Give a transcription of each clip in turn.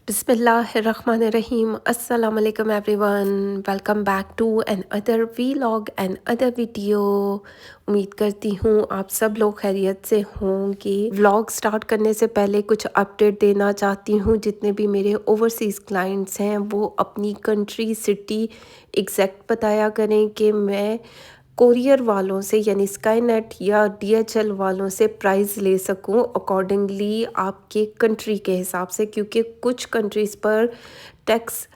Bismillahirrahmanirrahim. Assalamu alaikum everyone. Welcome back to another vlog and other video. उम्मीद करती हूँ आप सब लोग खैरियत से होंगे। व्लॉग स्टार्ट करने से पहले कुछ अपडेट देना चाहती हूँ। जितने भी मेरे ओवरसीज़ क्लाइंट्स हैं वो अपनी कंट्री सिटी एग्जैक्ट बताया करें कि मैं कोरियर वालों से यानी स्काईनेट या डीएचएल वालों से प्राइस ले सकूं अकॉर्डिंगली आपके कंट्री के हिसाब से, क्योंकि कुछ कंट्रीज़ पर टैक्स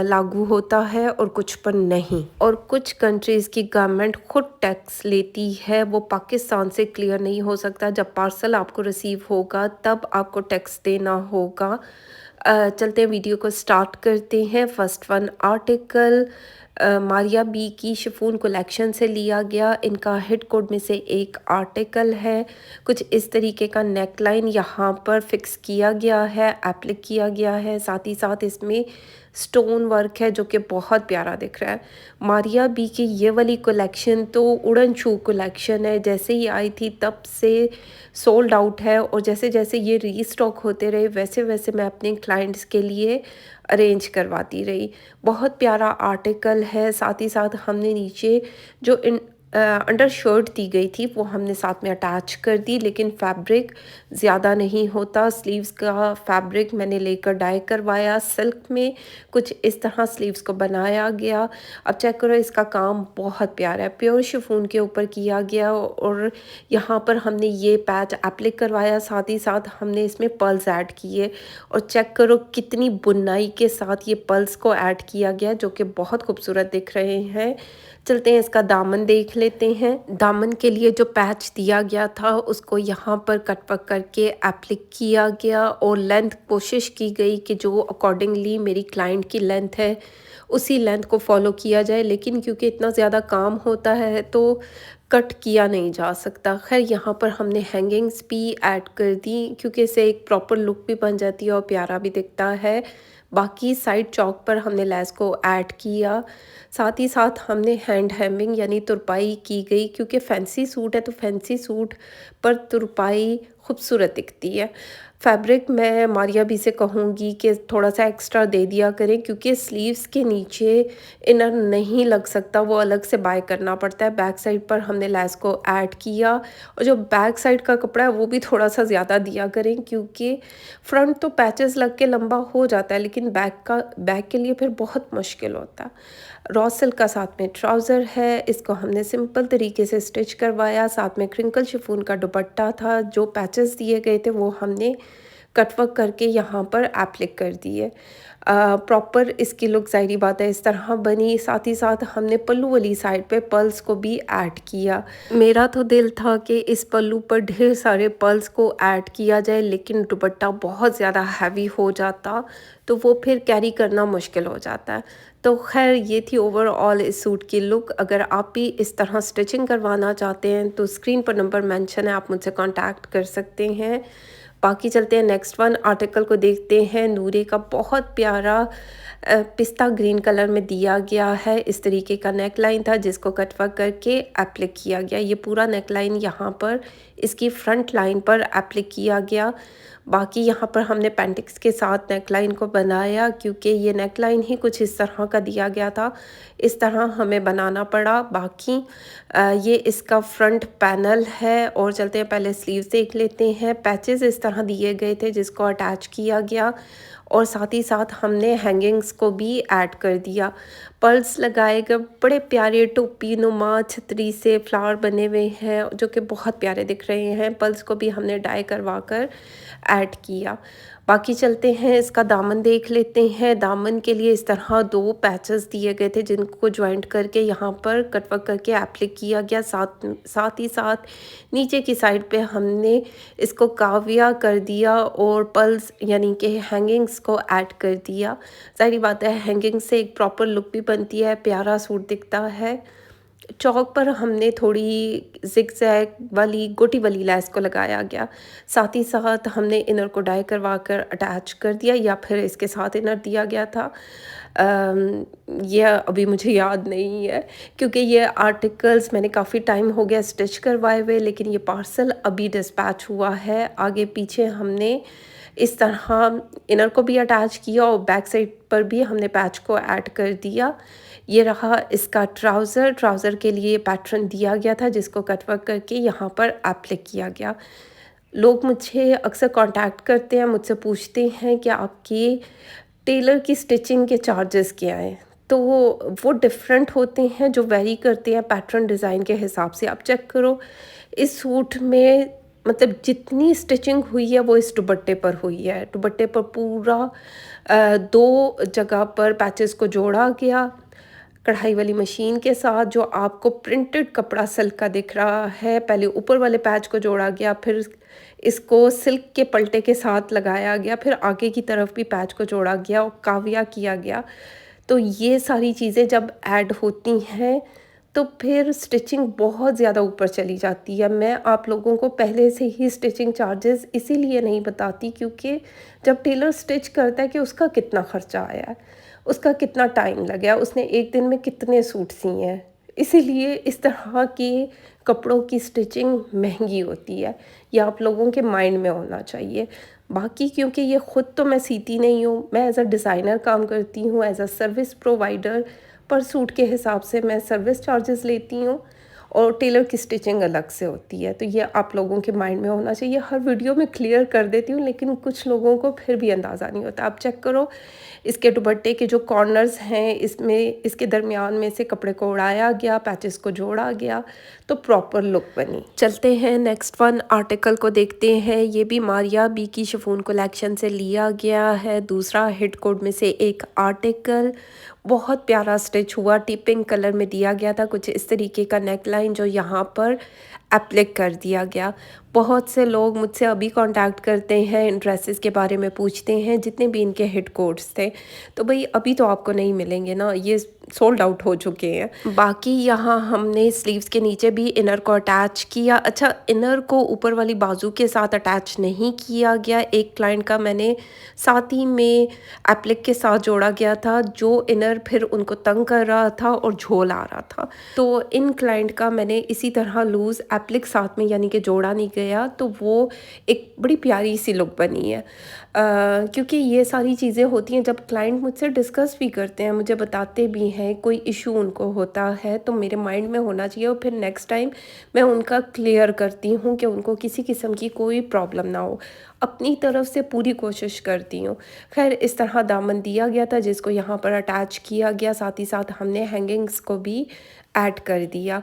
लागू होता है और कुछ पर नहीं, और कुछ कंट्रीज़ की गवर्नमेंट खुद टैक्स लेती है। वो पाकिस्तान से क्लियर नहीं हो सकता। जब पार्सल आपको रिसीव होगा तब आपको टैक्स देना होगा। चलते हैं, वीडियो को स्टार्ट करते हैं। First one article Maria B की शिफॉन कलेक्शन से लिया गया। इनका हिट कोड में से एक आर्टिकल है। कुछ इस तरीके का नेकलाइन यहाँ पर फिक्स किया गया है, एप्लिक किया गया है। साथ ही साथ इसमें स्टोन वर्क है जो कि बहुत प्यारा दिख रहा है। मारिया बी की ये वाली कलेक्शन तो उड़न छू कलेक्शन है। जैसे ही आई थी तब से सोल्ड आउट है, और जैसे जैसे ये रीस्टॉक होते रहे वैसे वैसे मैं अपने क्लाइंट्स के लिए अरेंज करवाती रही। बहुत प्यारा आर्टिकल है। साथ ही साथ हमने नीचे जो अंडर शर्ट दी गई थी वो हमने साथ में अटैच कर दी, लेकिन फैब्रिक ज़्यादा नहीं होता। स्लीव्स का फैब्रिक मैंने लेकर डाई करवाया सिल्क में। कुछ इस तरह स्लीव्स को बनाया गया। अब चेक करो, इसका काम बहुत प्यारा है। प्योर शिफॉन के ऊपर किया गया, और यहाँ पर हमने ये पैच एप्लिक करवाया। साथ ही साथ हमने इसमें पर्ल्स ऐड किए, और चेक करो कितनी बुनाई के साथ ये पर्ल्स को ऐड किया गया, जो कि बहुत खूबसूरत दिख रहे हैं। चलते हैं, इसका दामन देख लेते हैं। दामन के लिए जो पैच दिया गया था उसको यहाँ पर कट पक करके एप्लिक किया गया, और लेंथ कोशिश की गई कि जो अकॉर्डिंगली मेरी क्लाइंट की लेंथ है उसी लेंथ को फॉलो किया जाए, लेकिन क्योंकि इतना ज़्यादा काम होता है तो कट किया नहीं जा सकता। खैर, यहाँ पर हमने हैंगिंग्स भी ऐड कर दी क्योंकि इससे एक प्रॉपर लुक भी बन जाती है और प्यारा भी दिखता है। बाकी साइड चौक पर हमने लेस को ऐड किया। साथ ही साथ हमने हैंड हेमिंग यानी तुरपाई की गई, क्योंकि फैंसी सूट है तो फैंसी सूट पर तुरपाई खूबसूरत दिखती है। फैब्रिक मैं मारिया भी से कहूँगी कि थोड़ा सा एक्स्ट्रा दे दिया करें, क्योंकि स्लीव्स के नीचे इनर नहीं लग सकता, वो अलग से बाय करना पड़ता है। बैक साइड पर हमने लेस को ऐड किया, और जो बैक साइड का कपड़ा है वो भी थोड़ा सा ज़्यादा दिया करें, क्योंकि फ्रंट तो पैचेस लग के लंबा हो जाता है, लेकिन बैक के लिए फिर बहुत मुश्किल होता है। रॉ सिल्क का साथ में ट्राउज़र है, इसको हमने सिंपल तरीके से स्टिच करवाया। साथ में क्रिंकल शिफॉन का दुपट्टा था। जो पैचेस दिए गए थे वो हमने कटवर्क करके यहाँ पर एप्लिक कर दिए। प्रॉपर इसकी लुक ज़ाहिरी बात है इस तरह बनी। साथ ही साथ हमने पल्लू वाली साइड पे पर्ल्स को भी ऐड किया। मेरा तो दिल था कि इस पल्लू पर ढेर सारे पर्ल्स को ऐड किया जाए, लेकिन दुपट्टा बहुत ज़्यादा हैवी हो जाता तो वो फिर कैरी करना मुश्किल हो जाता है। तो खैर, ये थी ओवरऑल इस सूट की लुक। अगर आप भी इस तरह स्टिचिंग करवाना चाहते हैं तो स्क्रीन पर नंबर मेंशन है, आप मुझसे कांटेक्ट कर सकते हैं। बाकी चलते हैं नेक्स्ट वन आर्टिकल को देखते हैं। नूरे का बहुत प्यारा पिस्ता ग्रीन कलर में दिया गया है। इस तरीके का नेक लाइन था जिसको कटवर्क करके एप्लिक किया गया। ये पूरा नेक लाइन यहाँ पर इसकी फ्रंट लाइन पर एप्लिक किया गया। बाकी यहाँ पर हमने पेंटिक्स के साथ नेकलाइन को बनाया, क्योंकि ये नेकलाइन ही कुछ इस तरह का दिया गया था, इस तरह हमें बनाना पड़ा। बाकी ये इसका फ्रंट पैनल है। और चलते हैं, पहले स्लीव्स देख लेते हैं। पैचेस इस तरह दिए गए थे जिसको अटैच किया गया, और साथ ही साथ हमने हैंगिंग्स को भी ऐड कर दिया। पर्ल्स लगाए गए, बड़े प्यारे टोपी नुमा छतरी से फ्लावर बने हुए हैं जो कि बहुत प्यारे दिख रहे हैं। पर्ल्स को भी हमने डाई करवा कर ऐड किया। बाकी चलते हैं, इसका दामन देख लेते हैं। दामन के लिए इस तरह दो पैचेस दिए गए थे जिनको ज्वाइंट करके यहाँ पर कटवर्क करके एप्लिक किया गया। साथ ही साथ नीचे की साइड पे हमने इसको काविया कर दिया और पर्ल्स यानी कि हैंगिंग्स को ऐड कर दिया। सारी बात है, हैंगिंग से एक प्रॉपर लुक भी बनती है, प्यारा सूट दिखता है। चौक पर हमने थोड़ी ज़िगज़ैग वाली गोटी वाली लेस को लगाया गया। साथ ही साथ हमने इनर को डाई करवा कर अटैच कर दिया, या फिर इसके साथ इनर दिया गया था। यह अभी मुझे याद नहीं है, क्योंकि ये आर्टिकल्स मैंने काफ़ी टाइम हो गया स्टिच करवाए हुए, लेकिन ये पार्सल अभी डिस्पैच हुआ है। आगे पीछे हमने इस तरह इनर को भी अटैच किया और बैक साइड पर भी हमने पैच को ऐड कर दिया। ये रहा इसका ट्राउज़र के लिए पैटर्न दिया गया था जिसको कटवर्क करके यहाँ पर एप्लाई किया गया। लोग मुझे अक्सर कांटेक्ट करते हैं, मुझसे पूछते हैं कि आपकी टेलर की स्टिचिंग के चार्जेस क्या हैं? तो वो डिफरेंट होते हैं, जो वेरी करते हैं पैटर्न डिज़ाइन के हिसाब से। आप चेक करो, इस सूट में मतलब जितनी स्टिचिंग हुई है वो इस दुपट्टे पर हुई है। दुपट्टे पर पूरा 2 जगह पर पैचेस को जोड़ा गया कढ़ाई वाली मशीन के साथ। जो आपको प्रिंटेड कपड़ा सिल्क का दिख रहा है, पहले ऊपर वाले पैच को जोड़ा गया, फिर इसको सिल्क के पलटे के साथ लगाया गया, फिर आगे की तरफ भी पैच को जोड़ा गया और काविया किया गया। तो ये सारी चीज़ें जब ऐड होती हैं तो फिर स्टिचिंग बहुत ज़्यादा ऊपर चली जाती है। मैं आप लोगों को पहले से ही स्टिचिंग चार्जेस इसीलिए नहीं बताती क्योंकि जब टेलर स्टिच करता है कि उसका कितना खर्चा आया है, उसका कितना टाइम लगा, उसने एक दिन में कितने सूट सिए हैं। इसीलिए इस तरह के कपड़ों की स्टिचिंग महंगी होती है, ये आप लोगों के माइंड में होना चाहिए। बाकी क्योंकि ये ख़ुद तो मैं सीती नहीं हूँ, मैं एज़ अ डिज़ाइनर काम करती हूँ, एज़ अ सर्विस प्रोवाइडर, पर सूट के हिसाब से मैं सर्विस चार्जेस लेती हूँ और टेलर की स्टिचिंग अलग से होती है। तो ये आप लोगों के माइंड में होना चाहिए। हर वीडियो में क्लियर कर देती हूँ लेकिन कुछ लोगों को फिर भी अंदाज़ा नहीं होता। आप चेक करो, इसके दुपट्टे के जो कॉर्नर्स हैं, इसमें इसके दरमियान में से कपड़े को उड़ाया गया, पैचेस को जोड़ा गया, तो प्रॉपर लुक बनी। चलते हैं नेक्स्ट वन आर्टिकल को देखते हैं। ये भी मारिया बी की शिफॉन कलेक्शन से लिया गया है, दूसरा हिट कोड में से एक आर्टिकल। बहुत प्यारा स्टिच हुआ, टिपिंग कलर में दिया गया था, कुछ इस तरीके का नेकलाइन जो यहाँ पर एप्लिक कर दिया गया। बहुत से लोग मुझसे अभी कांटेक्ट करते हैं, इन ड्रेसेस के बारे में पूछते हैं, जितने भी इनके हिट कोड्स थे। तो भाई अभी तो आपको नहीं मिलेंगे ना, ये सोल्ड आउट हो चुके हैं। बाकी यहाँ हमने स्लीव्स के नीचे भी इनर को अटैच किया। अच्छा, इनर को ऊपर वाली बाजू के साथ अटैच नहीं किया गया। एक क्लाइंट का मैंने साथ ही में एप्लिक के साथ जोड़ा गया था, जो इनर फिर उनको तंग कर रहा था और झोल आ रहा था। तो इन क्लाइंट का मैंने इसी तरह लूज़ एप्लिक साथ में यानी कि जोड़ा नहीं गया, तो वो एक बड़ी प्यारी सी लुक बनी है। क्योंकि ये सारी चीज़ें होती हैं जब क्लाइंट मुझसे डिस्कस भी करते हैं, मुझे बताते भी हैं कोई इशू उनको होता है, तो मेरे माइंड में होना चाहिए और फिर नेक्स्ट टाइम मैं उनका क्लियर करती हूँ कि उनको किसी किस्म की कोई प्रॉब्लम ना हो। अपनी तरफ से पूरी कोशिश करती हूँ। खैर, इस तरह दामन दिया गया था जिसको यहाँ पर अटैच किया गया, साथ ही साथ हमने हैंगिंग्स को भी ऐड कर दिया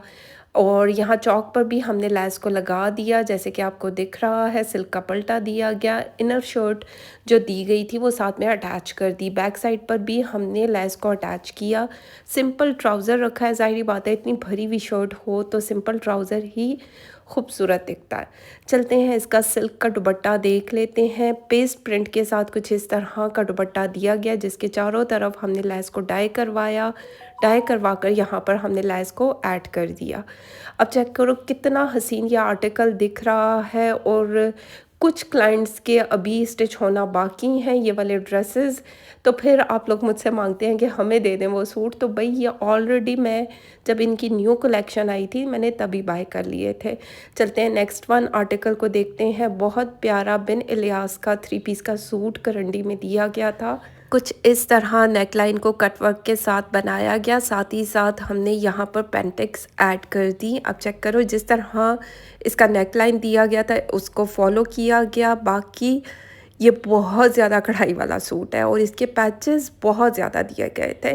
और यहाँ चौक पर भी हमने लेस को लगा दिया, जैसे कि आपको दिख रहा है। सिल्क का पल्टा दिया गया, इनर शर्ट जो दी गई थी वो साथ में अटैच कर दी। बैक साइड पर भी हमने लेस को अटैच किया। सिंपल ट्राउज़र रखा है, ज़ाहिर बात है इतनी भरी हुई शर्ट हो तो सिंपल ट्राउज़र ही खूबसूरत दिखता है। चलते हैं, इसका सिल्क का दुपट्टा देख लेते हैं। पेस्ट प्रिंट के साथ कुछ इस तरह का दुपट्टा दिया गया, जिसके चारों तरफ हमने लेस को डाई करवाया। डाई करवा कर यहाँ पर हमने लेस को ऐड कर दिया। अब चेक करो कितना हसीन ये आर्टिकल दिख रहा है और कुछ क्लाइंट्स के अभी स्टिच होना बाकी हैं ये वाले ड्रेसेस। तो फिर आप लोग मुझसे मांगते हैं कि हमें दे दें वो सूट, तो भाई ये ऑलरेडी मैं जब इनकी न्यू कलेक्शन आई थी मैंने तभी बाय कर लिए थे। चलते हैं नेक्स्ट वन आर्टिकल को देखते हैं। बहुत प्यारा बिन इलियास का 3 पीस का सूट करंडी में दिया गया था। कुछ इस तरह नेकलाइन को कटवर्क के साथ बनाया गया, साथ ही साथ हमने यहाँ पर पेंटेक्स ऐड कर दी। अब चेक करो, जिस तरह इसका नेकलाइन दिया गया था उसको फॉलो किया गया। बाकी ये बहुत ज़्यादा कढ़ाई वाला सूट है और इसके पैचेस बहुत ज़्यादा दिए गए थे।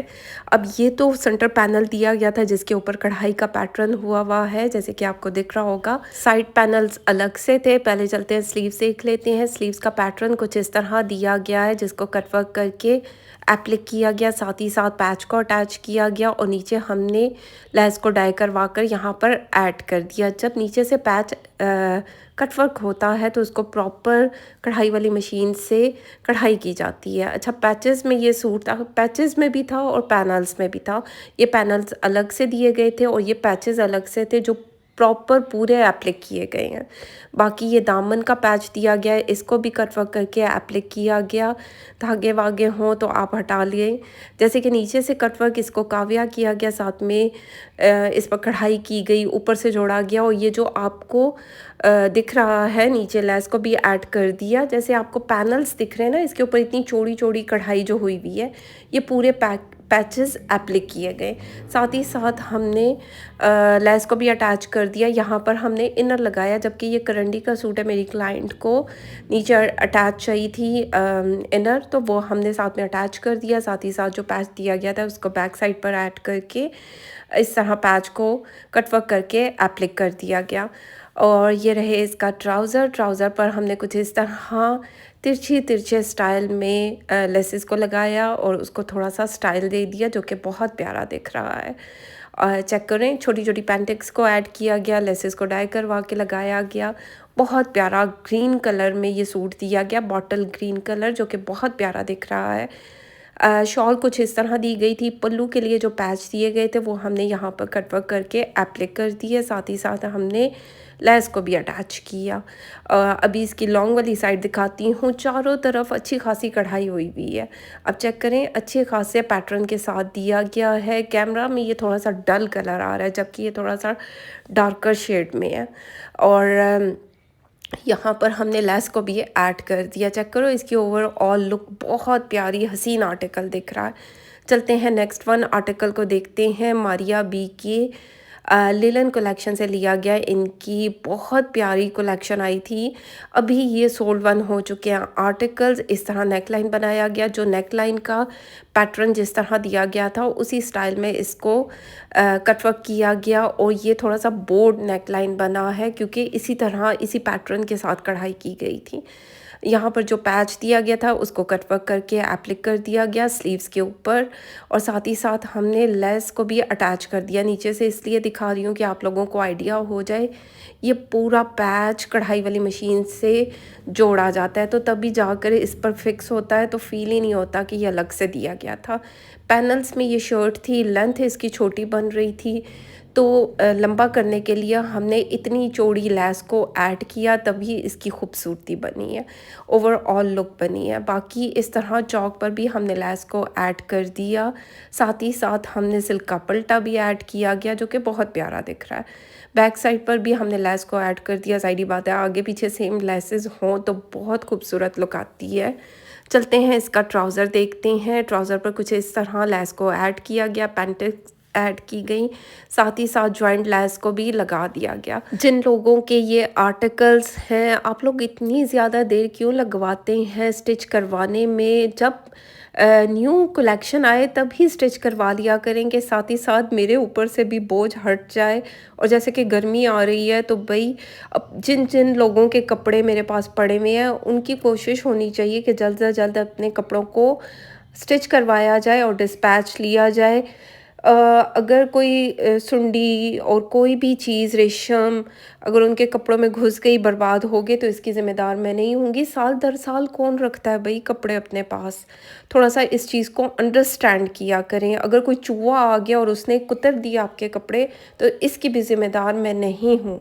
अब ये तो सेंटर पैनल दिया गया था जिसके ऊपर कढ़ाई का पैटर्न हुआ है, जैसे कि आपको दिख रहा होगा। साइड पैनल्स अलग से थे। पहले चलते हैं स्लीव्स देख लेते हैं। स्लीव्स का पैटर्न कुछ इस तरह दिया गया है, जिसको कटवर्क करके एप्लिक किया गया, साथ ही साथ पैच को अटैच किया गया और नीचे हमने लेस को डाई करवा कर यहाँ पर ऐड कर दिया। जब नीचे से पैच कटवर्क होता है तो उसको प्रॉपर कढ़ाई वाली मशीन से कढ़ाई की जाती है। अच्छा, पैचेस में ये सूट था, पैचेस में भी था और पैनल्स में भी था। ये पैनल्स अलग से दिए गए थे और ये पैचेस अलग से थे, जो प्रॉपर पूरे एप्लिक किए गए हैं। बाकी ये दामन का पैच दिया गया है, इसको भी कट वर्क करके एप्लिक किया गया। धागे वागे हों तो आप हटा लिए। जैसे कि नीचे से कट वर्क इसको काव्या किया गया, साथ में इस पर कढ़ाई की गई, ऊपर से जोड़ा गया। और ये जो आपको दिख रहा है नीचे लेस को भी ऐड कर दिया। जैसे आपको पैनल्स दिख रहे हैं ना, इसके ऊपर इतनी चौड़ी चौड़ी कढ़ाई जो हुई हुई है, ये पूरे पैचेस एप्लिक किए गए। साथ ही साथ हमने लेस को भी अटैच कर दिया। यहाँ पर हमने इनर लगाया, जबकि ये करंडी का सूट है, मेरी क्लाइंट को नीचे अटैच चाहिए थी इनर, तो वो हमने साथ में अटैच कर दिया। साथ ही साथ जो पैच दिया गया था उसको बैक साइड पर ऐड करके इस तरह पैच को कटवर्क करके एप्लिक कर दिया गया। और ये रहे इसका ट्राउज़र पर हमने कुछ इस तरह तिरछी तिरछे स्टाइल में लेसेस को लगाया और उसको थोड़ा सा स्टाइल दे दिया, जो कि बहुत प्यारा दिख रहा है। और चेक करें, छोटी छोटी पेंटिक्स को ऐड किया गया, लेसेस को डाई करवा के लगाया गया। बहुत प्यारा ग्रीन कलर में ये सूट दिया गया, बॉटल ग्रीन कलर, जो कि बहुत प्यारा दिख रहा है। शॉल कुछ इस तरह दी गई थी। पल्लू के लिए जो पैच दिए गए थे वो हमने यहाँ पर कटवर्क करके एप्लिक कर दिए। साथ ही साथ हमने लेस को भी अटैच किया। अभी इसकी लॉन्ग वाली साइड दिखाती हूँ। चारों तरफ अच्छी खासी कढ़ाई हुई हुई है। अब चेक करें, अच्छे खासे पैटर्न के साथ दिया गया है। कैमरा में ये थोड़ा सा डल कलर आ रहा है, जबकि ये थोड़ा सा डार्कर शेड में है। और यहाँ पर हमने लेस को भी ऐड कर दिया। चेक करो, इसकी ओवरऑल लुक बहुत प्यारी हसीन आर्टिकल दिख रहा है। चलते हैं नेक्स्ट वन आर्टिकल को देखते हैं। मारिया बी के लिलन कलेक्शन से लिया गया। इनकी बहुत प्यारी कलेक्शन आई थी, अभी ये सोल्ड वन हो चुके हैं आर्टिकल्स। इस तरह नेकलाइन बनाया गया, जो नेकलाइन का पैटर्न जिस तरह दिया गया था उसी स्टाइल में इसको कटवर्क किया गया। और ये थोड़ा सा बोर्ड नेकलाइन बना है, क्योंकि इसी तरह इसी पैटर्न के साथ कढ़ाई की गई थी। यहाँ पर जो पैच दिया गया था उसको कटवर्क करके एप्लिक कर दिया गया स्लीव्स के ऊपर। और साथ ही साथ हमने लेस को भी अटैच कर दिया नीचे से, इसलिए दिखा रही हूँ कि आप लोगों को आइडिया हो जाए। ये पूरा पैच कढ़ाई वाली मशीन से जोड़ा जाता है, तो तभी जाकर इस पर फिक्स होता है, तो फील ही नहीं होता कि ये अलग से दिया गया था। पैनल्स में ये शर्ट थी, लेंथ इसकी छोटी बन रही थी, तो लंबा करने के लिए हमने इतनी चौड़ी लेस को ऐड किया, तभी इसकी खूबसूरती बनी है, ओवरऑल लुक बनी है। बाकी इस तरह चौक पर भी हमने लेस को ऐड कर दिया। साथ ही साथ हमने सिल्क का पल्टा भी ऐड किया गया, जो कि बहुत प्यारा दिख रहा है। बैक साइड पर भी हमने लेस को ऐड कर दिया। साइड ही बात है, आगे पीछे सेम लेसेस हों तो बहुत खूबसूरत लुक आती है। चलते हैं इसका ट्राउज़र देखते हैं। ट्राउज़र पर कुछ इस तरह लेस को ऐड किया गया, पैंटेक्स ऐड की गई, साथ ही साथ जॉइंट लेस को भी लगा दिया गया। जिन लोगों के ये आर्टिकल्स हैं, आप लोग इतनी ज़्यादा देर क्यों लगवाते हैं स्टिच करवाने में? जब न्यू कलेक्शन आए तभी स्टिच करवा लिया करेंगे, साथ ही साथ मेरे ऊपर से भी बोझ हट जाए। और जैसे कि गर्मी आ रही है, तो भाई अब जिन जिन लोगों के कपड़े मेरे पास पड़े हुए हैं, उनकी कोशिश होनी चाहिए कि जल्द से जल्द अपने कपड़ों को स्टिच करवाया जाए और डिस्पैच लिया जाए। अगर कोई सुंडी और कोई भी चीज़ रेशम अगर उनके कपड़ों में घुस गई, बर्बाद हो गई, तो इसकी ज़िम्मेदार मैं नहीं होंगी। साल दर साल कौन रखता है भाई कपड़े अपने पास? थोड़ा सा इस चीज़ को अंडरस्टैंड किया करें। अगर कोई चूहा आ गया और उसने कुतर दिया आपके कपड़े, तो इसकी भी ज़िम्मेदार मैं नहीं हूँ।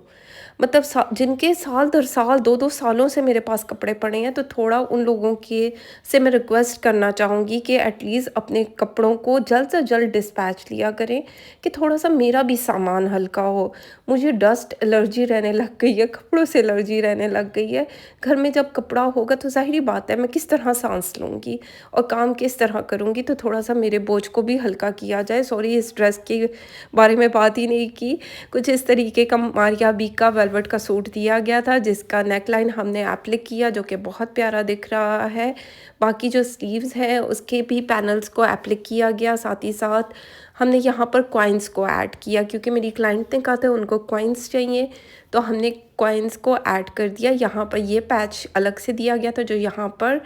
मतलब जिनके साल दर साल 2-2 सालों से मेरे पास कपड़े पड़े हैं, तो थोड़ा उन लोगों के से मैं रिक्वेस्ट करना चाहूँगी कि एटलीस्ट अपने कपड़ों को जल्द से जल्द डिस्पैच लिया करें, कि थोड़ा सा मेरा भी सामान हल्का हो। मुझे डस्ट एलर्जी रहने लग गई है, कपड़ों से एलर्जी रहने लग गई है। घर में जब कपड़ा होगा तो ज़ाहिर बात है मैं किस तरह सांस लूँगी और काम किस तरह करूँगी, तो थोड़ा सा मेरे बोझ को भी हल्का किया जाए। सॉरी, इस ड्रेस के बारे में बात ही नहीं की। कुछ इस तरीके का मारिया बी का वेलवेट का सूट दिया गया था, जिसका नेकलाइन हमने एप्लिक किया, जो कि बहुत प्यारा दिख रहा है। बाकी जो स्लीव्स हैं उसके भी पैनल्स को एप्लिक किया गया। साथ ही साथ हमने यहाँ पर कॉइन्स को ऐड किया, क्योंकि मेरी क्लाइंट ने कहा था उनको कॉइन्स चाहिए, तो हमने कॉइन्स को ऐड कर दिया। यहाँ पर ये पैच अलग से दिया गया था, जो यहाँ पर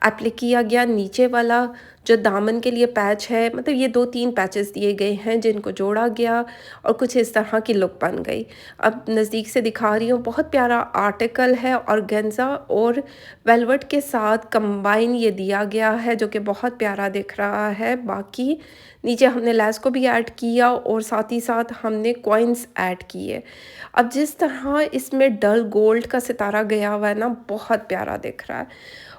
एप्लिक किया गया। नीचे वाला जो दामन के लिए पैच है, मतलब ये 2-3 पैचेस दिए गए हैं जिनको जोड़ा गया और कुछ इस तरह की लुक बन गई। अब नज़दीक से दिखा रही हूँ, बहुत प्यारा आर्टिकल है। ऑर्गेन्जा और वेलवेट के साथ कंबाइन ये दिया गया है जो कि बहुत प्यारा दिख रहा है। बाकी नीचे हमने लेस को भी ऐड किया और साथ ही साथ हमने कॉइन्स ऐड किए। अब जिस तरह इसमें डल गोल्ड का सितारा गया हुआ है ना, बहुत प्यारा दिख रहा है।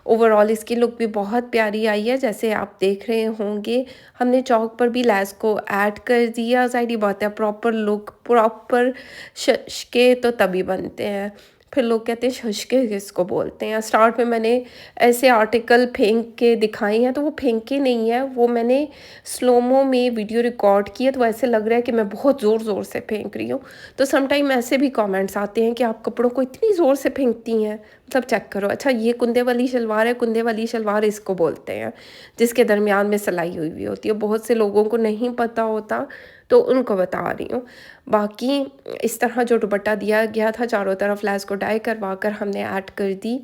ओवरऑल इसकी लुक भी बहुत प्यारी आई है। जैसे आप देख रहे होंगे हमने चौक पर भी लेस को ऐड कर दिया। ज़ाहिर-सी बात है प्रॉपर लुक प्रॉपर शशके तो तभी बनते हैं। फिर लोग कहते हैं शशके किसको बोलते हैं। स्टार्ट में मैंने ऐसे आर्टिकल फेंक के दिखाए हैं तो वो फेंके नहीं है, वो मैंने स्लोमो में वीडियो रिकॉर्ड की है तो ऐसे लग रहा है कि मैं बहुत ज़ोर-ज़ोर से फेंक रही हूँ। तो सम टाइम ऐसे भी कमेंट्स आते हैं कि आप कपड़ों को इतनी ज़ोर से फेंकती हैं, मतलब चेक करो। अच्छा ये कुंदे वाली शलवार है, कुंदे वाली शलवार इसको बोलते हैं, जिसके दरमियान में सिलाई हुई हुई होती है। बहुत से लोगों को नहीं पता होता तो उनको बता रही हूँ। बाकी इस तरह जो दुपट्टा दिया गया था चारों तरफ लेस को डाई करवा कर हमने ऐड कर दी,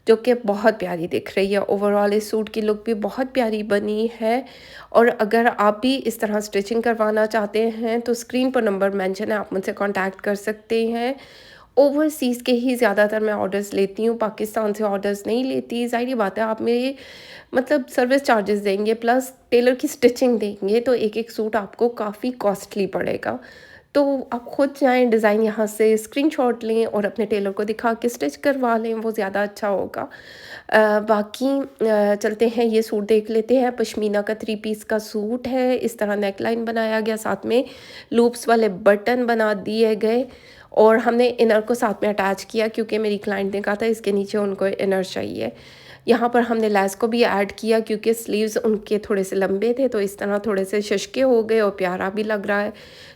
जो कि बहुत प्यारी दिख रही है। ओवरऑल इस सूट की लुक भी बहुत प्यारी बनी है। और अगर आप भी इस तरह स्टिचिंग करवाना चाहते हैं तो स्क्रीन पर नंबर मेंशन है, आप मुझसे कॉन्टैक्ट कर सकते हैं। ओवरसीज़ के ही ज़्यादातर मैं ऑर्डर्स लेती हूँ, पाकिस्तान से ऑर्डर्स नहीं लेती। ज़ाहिर-सी बात है आप मेरे मतलब सर्विस चार्जेस देंगे प्लस टेलर की स्टिचिंग देंगे तो एक-एक सूट आपको काफ़ी कॉस्टली पड़ेगा। तो आप खुद जाएँ, डिज़ाइन यहाँ से स्क्रीनशॉट लें और अपने टेलर को दिखा के स्टिच करवा लें, वो ज़्यादा अच्छा होगा। बाकी चलते हैं ये सूट देख लेते हैं। पश्मीना का 3 पीस का सूट है। इस तरह नेकलाइन बनाया गया, साथ में लूप्स वाले बटन बना दिए गए और हमने इनर को साथ में अटैच किया क्योंकि मेरी क्लाइंट ने कहा था इसके नीचे उनको इनर चाहिए। यहाँ पर हमने लेस को भी ऐड किया क्योंकि स्लीव्स उनके थोड़े से लंबे थे तो इस तरह थोड़े से शशके हो गए और प्यारा भी लग रहा है।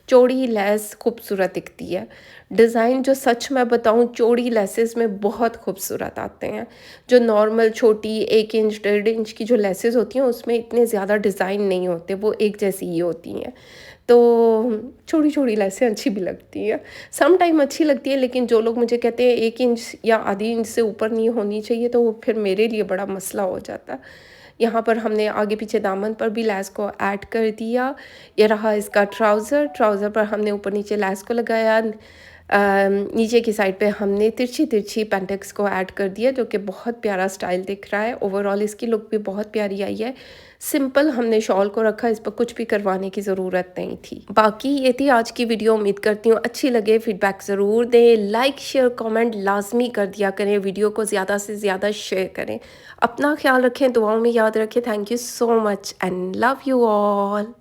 चौड़ी लेस खूबसूरत दिखती है। डिज़ाइन जो सच मैं बताऊँ चौड़ी लेसेस में बहुत खूबसूरत आते हैं। जो नॉर्मल छोटी 1 इंच 1.5 इंच की जो लेसेस होती हैं उसमें इतने ज़्यादा डिज़ाइन नहीं होते, वो एक जैसी ही होती हैं। तो छोटी-छोटी लेसें अच्छी भी लगती हैं। सम टाइम अच्छी लगती है लेकिन जो लोग मुझे कहते हैं 1 इंच या आधी इंच से ऊपर नहीं होनी चाहिए तो वो फिर मेरे लिए बड़ा मसला हो जाता है। यहाँ पर हमने आगे पीछे दामन पर भी लेस को ऐड कर दिया। ये रहा इसका ट्राउज़र, ट्राउज़र पर हमने ऊपर नीचे लेस को लगाया। नीचे की साइड पे हमने तिरछी-तिरछी पेंटेक्स को ऐड कर दिया जो कि बहुत प्यारा स्टाइल दिख रहा है। ओवरऑल इसकी लुक भी बहुत प्यारी आई है। सिंपल हमने शॉल को रखा, इस पर कुछ भी करवाने की ज़रूरत नहीं थी। बाकी ये थी आज की वीडियो, उम्मीद करती हूँ अच्छी लगे। फीडबैक ज़रूर दें, लाइक शेयर कमेंट लाज़मी कर दिया करें, वीडियो को ज़्यादा से ज़्यादा शेयर करें। अपना ख्याल रखें, दुआओं में याद रखें। Thank you so much and love you all.